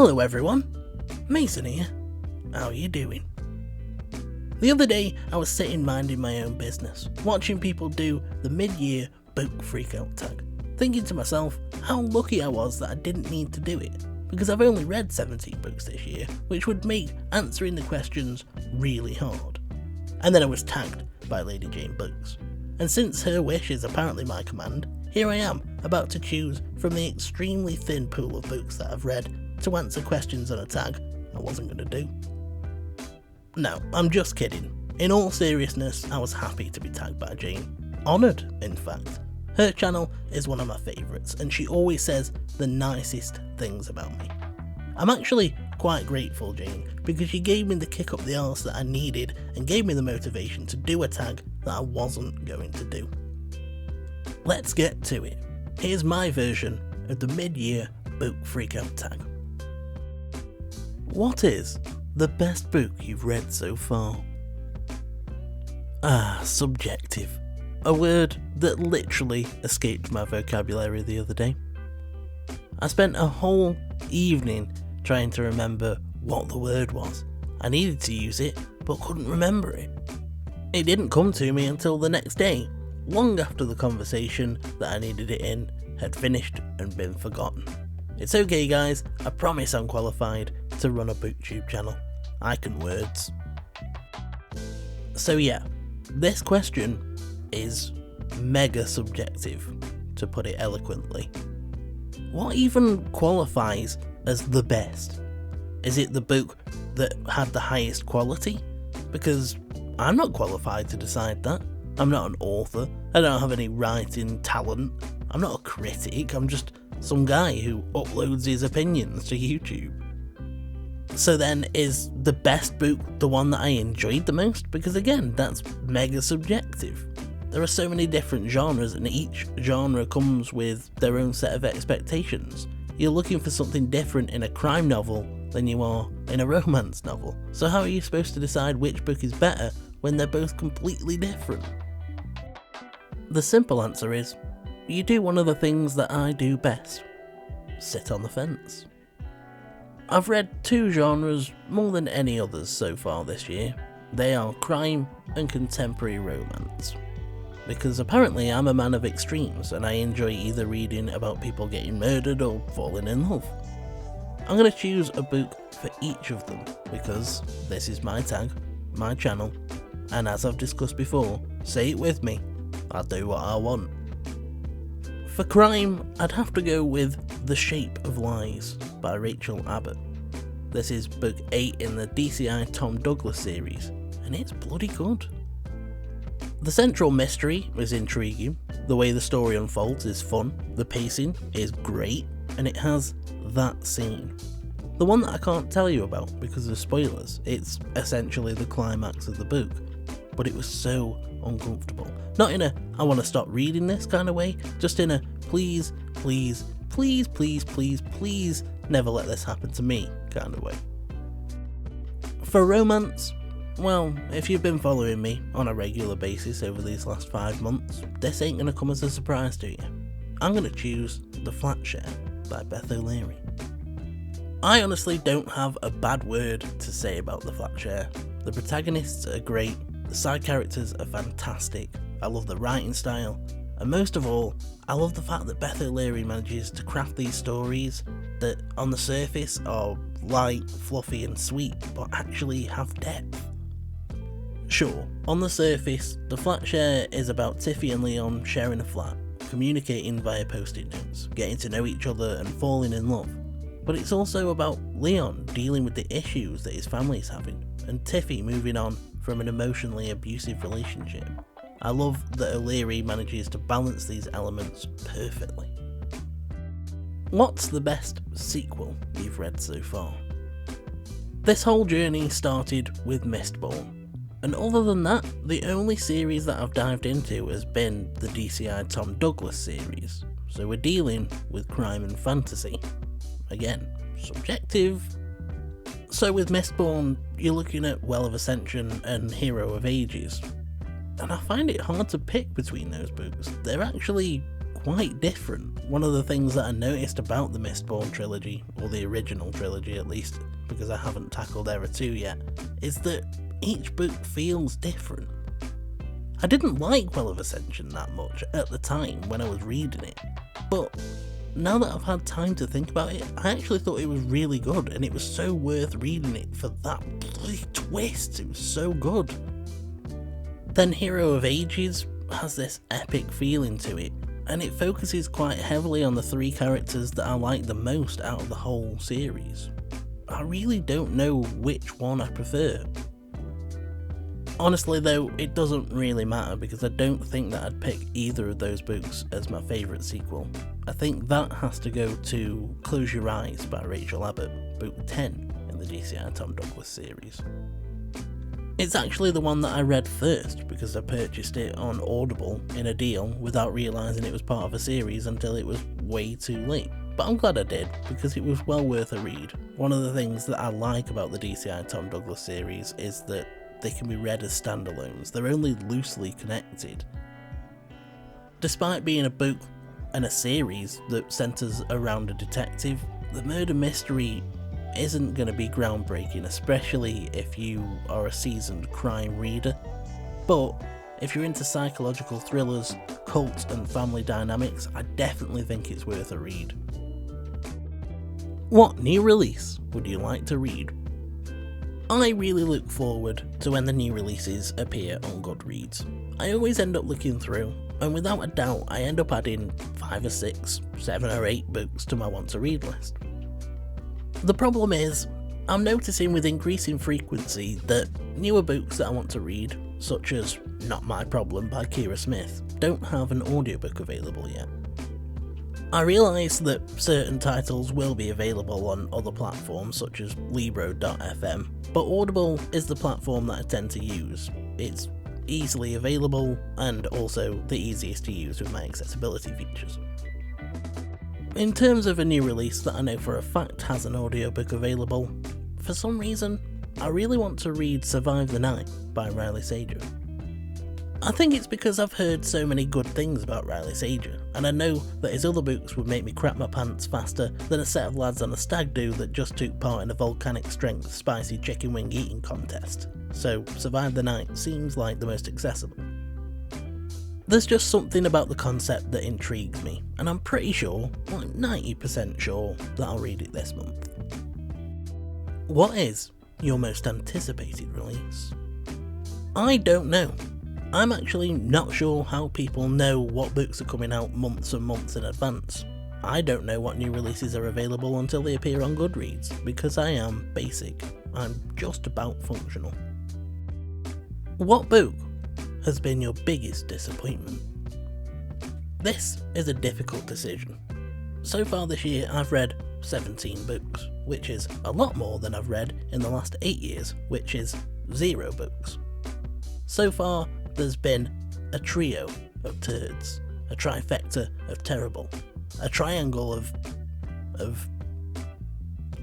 Hello everyone, Mason here. How are you doing? The other day I was sitting minding my own business, watching people do the Mid-Year Book Freakout tag, thinking to myself how lucky I was that I didn't need to do it, because I've only read 17 books this year, which would make answering the questions really hard. And then I was tagged by Lady Jane Books, and since her wish is apparently my command, here I am about to choose from the extremely thin pool of books that I've read to answer questions on a tag I wasn't going to do. No, I'm just kidding. In all seriousness, I was happy to be tagged by Jane. Honoured, in fact. Her channel is one of my favourites, and she always says the nicest things about me. I'm actually quite grateful, Jane, because she gave me the kick up the arse that I needed and gave me the motivation to do a tag that I wasn't going to do. Let's get to it. Here's my version of the Mid-Year Book Freakout tag. What is the best book you've read so far? Subjective. A word that literally escaped my vocabulary the other day. I spent a whole evening trying to remember what the word was. I needed to use it, but couldn't remember it. It didn't come to me until the next day, long after the conversation that I needed it in had finished and been forgotten. It's okay guys, I promise I'm qualified to run a Booktube channel. I can words. So yeah, this question is mega subjective, to put it eloquently. What even qualifies as the best? Is it the book that had the highest quality? Because I'm not qualified to decide that. I'm not an author, I don't have any writing talent, I'm not a critic, I'm just some guy who uploads his opinions to YouTube. So then, is the best book the one that I enjoyed the most? Because again, that's mega subjective. There are so many different genres, and each genre comes with their own set of expectations. You're looking for something different in a crime novel than you are in a romance novel. So how are you supposed to decide which book is better when they're both completely different? The simple answer is, you do one of the things that I do best. Sit on the fence. I've read two genres more than any others so far this year. They are crime and contemporary romance. Because apparently I'm a man of extremes and I enjoy either reading about people getting murdered or falling in love. I'm going to choose a book for each of them because this is my tag, my channel, and as I've discussed before, say it with me, I'll do what I want. For crime, I'd have to go with The Shape of Lies by Rachel Abbott. This is book 8 in the DCI Tom Douglas series, and it's bloody good. The central mystery is intriguing, the way the story unfolds is fun, the pacing is great, and it has that scene. The one that I can't tell you about because of spoilers, it's essentially the climax of the book, but it was so uncomfortable. Not in a I want to stop reading this kind of way, just in a please, please, please, please, please, please never let this happen to me kind of way. For romance, well, if you've been following me on a regular basis over these last 5 months, this ain't gonna come as a surprise to you. I'm gonna choose The Flat Share by Beth O'Leary. I honestly don't have a bad word to say about The Flat Share. The protagonists are great, the side characters are fantastic, I love the writing style, and most of all, I love the fact that Beth O'Leary manages to craft these stories that on the surface are light, fluffy and sweet, but actually have depth. Sure, on the surface, The Flat Share is about Tiffy and Leon sharing a flat, communicating via post-it notes, getting to know each other and falling in love. But it's also about Leon dealing with the issues that his family is having, and Tiffy moving on from an emotionally abusive relationship. I love that O'Leary manages to balance these elements perfectly. What's the best sequel you've read so far? This whole journey started with Mistborn, and other than that, the only series that I've dived into has been the DCI Tom Douglas series, so we're dealing with crime and fantasy. Again, subjective. So with Mistborn, you're looking at Well of Ascension and Hero of Ages, and I find it hard to pick between those books. They're actually quite different. One of the things that I noticed about the Mistborn trilogy, or the original trilogy at least, because I haven't tackled Era 2 yet, is that each book feels different. I didn't like Well of Ascension that much at the time when I was reading it, but now that I've had time to think about it, I actually thought it was really good, and it was so worth reading it for that bloody twist. It was so good. Then Hero of Ages has this epic feeling to it, and it focuses quite heavily on the 3 characters that I like the most out of the whole series. I really don't know which one I prefer. Honestly though, it doesn't really matter because I don't think that I'd pick either of those books as my favourite sequel. I think that has to go to Close Your Eyes by Rachel Abbott, book 10 in the DCI Tom Douglas series. It's actually the one that I read first because I purchased it on Audible in a deal without realising it was part of a series until it was way too late. But I'm glad I did because it was well worth a read. One of the things that I like about the DCI Tom Douglas series is that they can be read as standalones. They're only loosely connected. Despite being a book and a series that centres around a detective, the murder mystery isn't going to be groundbreaking, especially if you are a seasoned crime reader. But if you're into psychological thrillers, cult and family dynamics, I definitely think it's worth a read. What new release would you like to read? I really look forward to when the new releases appear on Goodreads. I always end up looking through, and without a doubt I end up adding 5 or 6, 7 or 8 books to my want to read list. The problem is, I'm noticing with increasing frequency that newer books that I want to read, such as Not My Problem by Kira Smith, don't have an audiobook available yet. I realise that certain titles will be available on other platforms such as Libro.fm, but Audible is the platform that I tend to use. It's easily available and also the easiest to use with my accessibility features. In terms of a new release that I know for a fact has an audiobook available, for some reason I really want to read Survive the Night by Riley Sager. I think it's because I've heard so many good things about Riley Sager, and I know that his other books would make me crap my pants faster than a set of lads on a stag do that just took part in a volcanic strength spicy chicken wing eating contest, so Survive the Night seems like the most accessible. There's just something about the concept that intrigues me, and I'm pretty sure, like 90% sure, that I'll read it this month. What is your most anticipated release? I don't know. I'm actually not sure how people know what books are coming out months and months in advance. I don't know what new releases are available until they appear on Goodreads, because I am basic. I'm just about functional. What book has been your biggest disappointment? This is a difficult decision. So far this year I've read 17 books, which is a lot more than I've read in the last 8 years, which is 0 books. So far there's been a trio of turds, a trifecta of terrible, a triangle of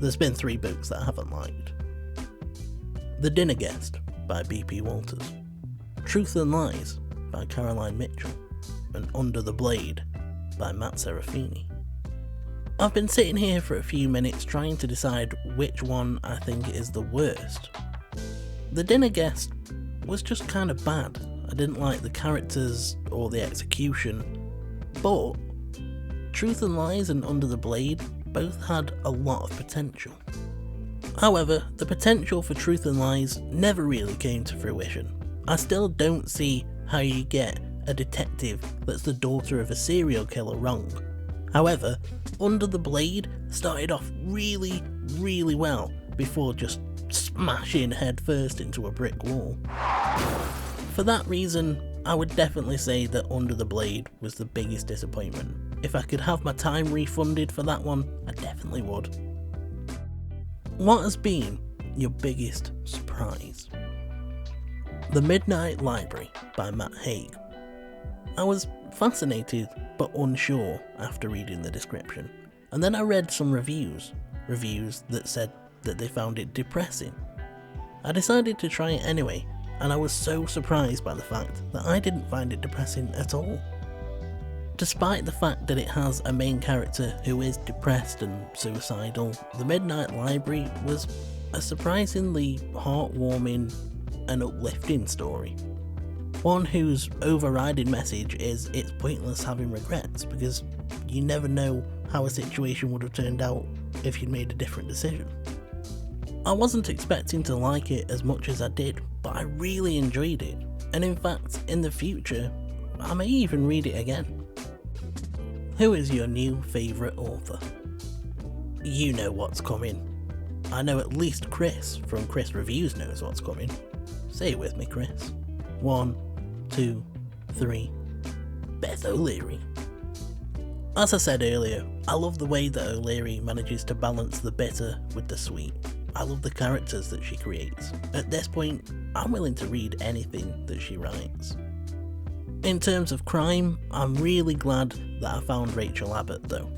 there's been 3 books that I haven't liked. The Dinner Guest by B.P. Walters, Truth and Lies by Caroline Mitchell, and Under the Blade by Matt Serafini. I've been sitting here for a few minutes trying to decide which one I think is the worst. The Dinner Guest was just kind of bad. I didn't like the characters or the execution, but Truth and Lies and Under the Blade both had a lot of potential. However, the potential for Truth and Lies never really came to fruition. I still don't see how you get a detective that's the daughter of a serial killer wrong. However, Under the Blade started off really, really well before just smashing headfirst into a brick wall. For that reason, I would definitely say that Under the Blade was the biggest disappointment. If I could have my time refunded for that one, I definitely would. What has been your biggest surprise? The Midnight Library by Matt Haig. I was fascinated but unsure after reading the description, and then I read some reviews that said that they found it depressing. I decided to try it anyway, and I was so surprised by the fact that I didn't find it depressing at all. Despite the fact that it has a main character who is depressed and suicidal, The Midnight Library was a surprisingly heartwarming and uplifting story. One whose overriding message is it's pointless having regrets because you never know how a situation would have turned out if you'd made a different decision. I wasn't expecting to like it as much as I did, but I really enjoyed it, and in fact, in the future, I may even read it again. Who is your new favourite author? You know what's coming. I know at least Chris from Chris Reviews knows what's coming. Say it with me, Chris. 1, 2, 3. Beth O'Leary. As I said earlier, I love the way that O'Leary manages to balance the bitter with the sweet. I love the characters that she creates. At this point, I'm willing to read anything that she writes. In terms of crime, I'm really glad that I found Rachel Abbott though.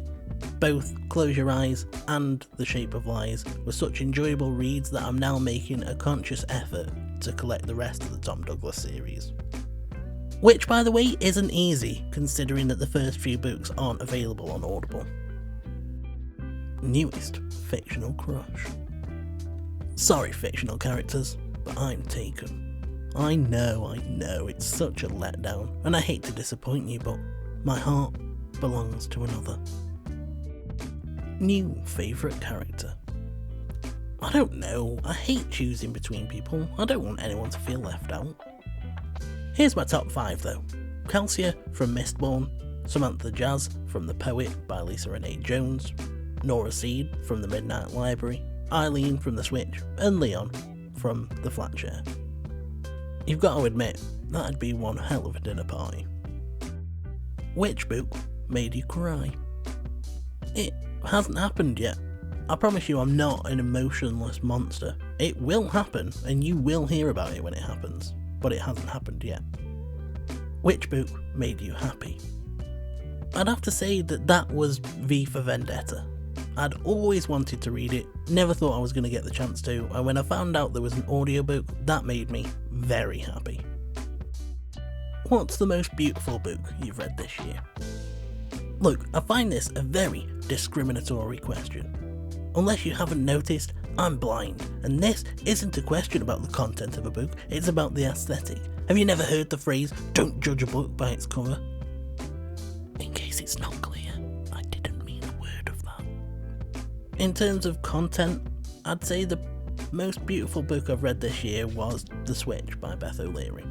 Both Close Your Eyes and The Shape of Lies were such enjoyable reads that I'm now making a conscious effort to collect the rest of the Tom Douglas series. Which, by the way, isn't easy considering that the first few books aren't available on Audible. Newest fictional crush. Sorry fictional characters, but I'm taken. I know, it's such a letdown, and I hate to disappoint you, but my heart belongs to another. New favourite character. I don't know, I hate choosing between people, I don't want anyone to feel left out. Here's my top 5 though. Calcia from Mistborn, Samantha Jazz from The Poet by Lisa Renee Jones, Nora Seed from The Midnight Library, Eileen from The Switch, and Leon from The Flat Chair. You've got to admit, that'd be one hell of a dinner party. Which book made you cry? It hasn't happened yet. I promise you I'm not an emotionless monster. It will happen, and you will hear about it when it happens, but it hasn't happened yet. Which book made you happy? I'd have to say that was V for Vendetta. I'd always wanted to read it, never thought I was going to get the chance to, and when I found out there was an audiobook, that made me very happy. What's the most beautiful book you've read this year? Look, I find this a very discriminatory question. Unless you haven't noticed, I'm blind, and this isn't a question about the content of a book, it's about the aesthetic. Have you never heard the phrase, don't judge a book by its cover? In case it's not clear, I didn't mean a word of that. In terms of content, I'd say the most beautiful book I've read this year was The Switch by Beth O'Leary.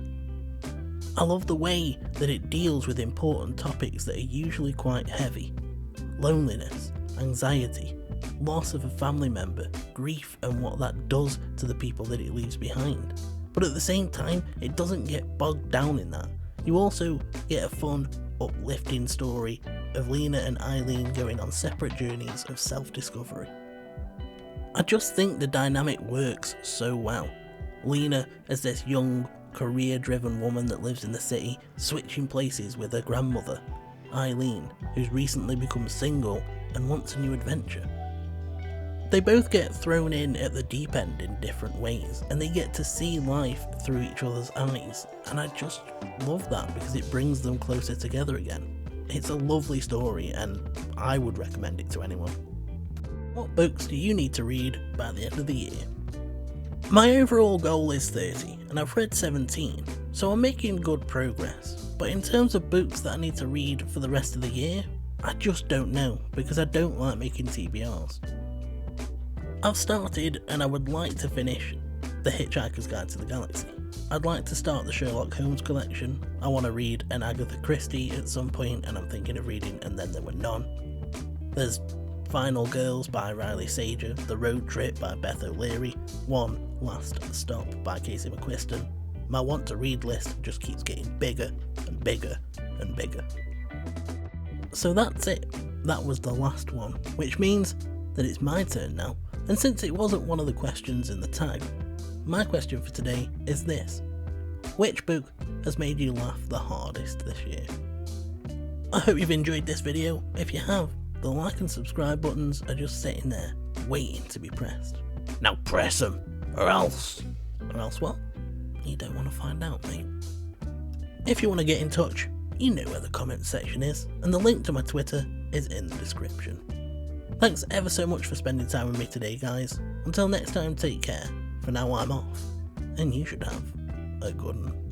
I love the way that it deals with important topics that are usually quite heavy. Loneliness, anxiety, loss of a family member, grief and what that does to the people that it leaves behind. But at the same time, it doesn't get bogged down in that. You also get a fun, uplifting story of Lena and Eileen going on separate journeys of self-discovery. I just think the dynamic works so well. Lena as this young, career-driven woman that lives in the city, switching places with her grandmother. Eileen, who's recently become single and wants a new adventure. They both get thrown in at the deep end in different ways, and they get to see life through each other's eyes, and I just love that because it brings them closer together again. It's a lovely story, and I would recommend it to anyone. What books do you need to read by the end of the year? My overall goal is 30, and I've read 17, so I'm making good progress, but in terms of books that I need to read for the rest of the year, I just don't know, because I don't like making TBRs. I've started and I would like to finish The Hitchhiker's Guide to the Galaxy. I'd like to start the Sherlock Holmes collection. I want to read an Agatha Christie at some point, and I'm thinking of reading And Then There Were None. There's Final Girls by Riley Sager, The Road Trip by Beth O'Leary, One Last Stop by Casey McQuiston. My want to read list just keeps getting bigger and bigger and bigger. So that's it. That was the last one, which means that it's my turn now. And since it wasn't one of the questions in the tag, my question for today is this. Which book has made you laugh the hardest this year? I hope you've enjoyed this video. If you have, the like and subscribe buttons are just sitting there, waiting to be pressed. Now press them, or else what? You don't want to find out, mate. If you want to get in touch, you know where the comments section is, and the link to my Twitter is in the description. Thanks ever so much for spending time with me today, guys. Until next time, take care. For now, I'm off, and you should have a good one.